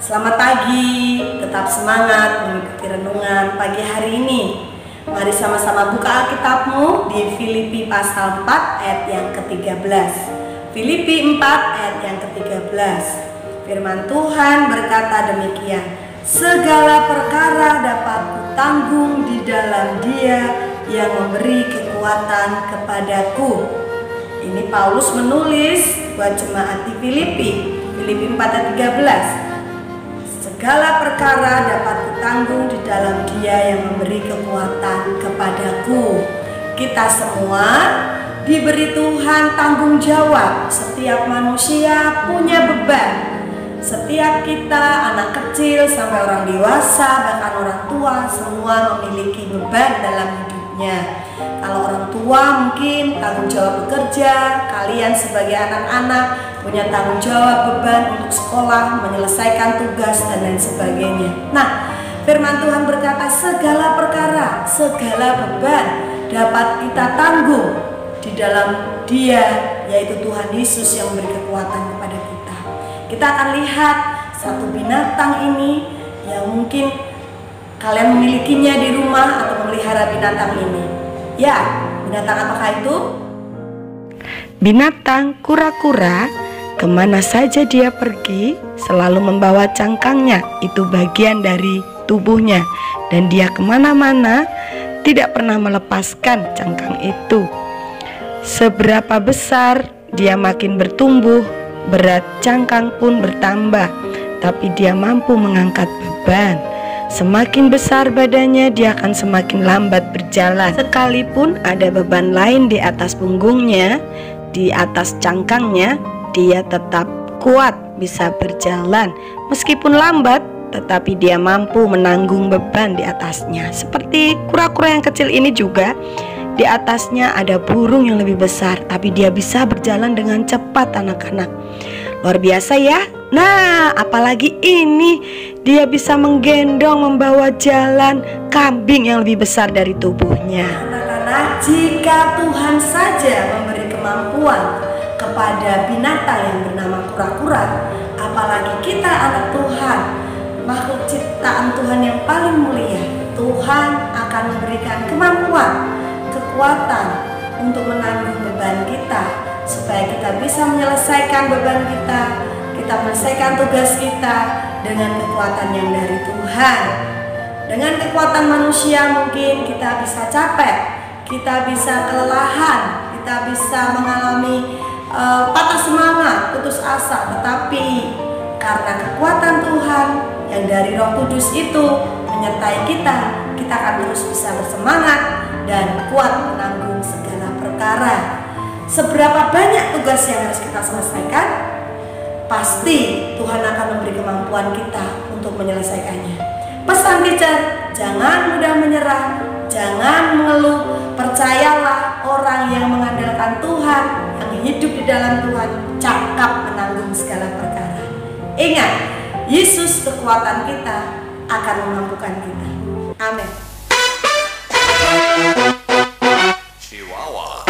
Selamat pagi, tetap semangat mengikuti renungan pagi hari ini. Mari sama-sama buka Alkitabmu di Filipi pasal 4 ayat yang ke-13. Filipi 4 ayat yang ke-13. Firman Tuhan berkata demikian, segala perkara dapat kutanggung di dalam Dia yang memberi kekuatan kepadaku. Ini Paulus menulis buat jemaat di Filipi 4 ayat 13. Segala perkara dapat kutanggung di dalam Dia yang memberi kekuatan kepadaku. Kita semua diberi Tuhan tanggung jawab. Setiap manusia punya beban. Setiap kita, anak kecil sampai orang dewasa, bahkan orang tua, semua memiliki beban dalam hidupnya. Kalau orang tua mungkin tanggung jawab bekerja, kalian sebagai anak-anak punya tanggung jawab beban untuk sekolah, menyelesaikan tugas dan lain sebagainya. Nah, firman Tuhan berkata segala perkara, segala beban dapat kita tanggung di dalam Dia, yaitu Tuhan Yesus yang memberi kekuatan kepada kita. Kita akan lihat satu binatang ini yang mungkin kalian memilikinya di rumah atau memelihara binatang ini. Ya, binatang apakah itu? Binatang kura-kura. Kemana saja dia pergi selalu membawa cangkangnya. Itu bagian dari tubuhnya. Dan dia kemana-mana tidak pernah melepaskan cangkang itu. Seberapa besar dia makin bertumbuh, berat cangkang pun bertambah. Tapi dia mampu mengangkat beban. Semakin besar badannya, dia akan semakin lambat berjalan. Sekalipun ada beban lain di atas punggungnya, di atas cangkangnya, dia tetap kuat bisa berjalan. Meskipun lambat, tetapi dia mampu menanggung beban di atasnya. Seperti kura-kura yang kecil ini juga, di atasnya ada burung yang lebih besar, tapi dia bisa berjalan dengan cepat anak-anak. Luar biasa ya. Nah, apalagi ini, dia bisa menggendong, membawa jalan kambing yang lebih besar dari tubuhnya. Anak-anak, jika Tuhan saja memberi kemampuan kepada binatang yang bernama kura-kura, apalagi kita anak Tuhan, makhluk ciptaan Tuhan yang paling mulia. Tuhan akan memberikan kemampuan, kekuatan untuk menanggung beban kita, supaya kita bisa menyelesaikan beban kita menyelesaikan tugas kita dengan kekuatan yang dari Tuhan. Dengan kekuatan manusia mungkin kita bisa capek, kita bisa kelelahan, kita bisa mengalami patah semangat, putus asa. Tetapi karena kekuatan Tuhan yang dari Roh Kudus itu menyertai kita, kita akan terus bisa bersemangat dan kuat menanggung segala perkara. Seberapa banyak tugas yang harus kita selesaikan, pasti Tuhan akan memberi kemampuan kita untuk menyelesaikannya. Pesan teacher, jangan mudah menyerah, jangan mengeluh. Percayalah, orang yang mengandalkan Tuhan, yang hidup di dalam Tuhan, cakap menanggung segala perkara. Ingat, Yesus kekuatan kita akan memampukan kita. Amin. Chihuahua.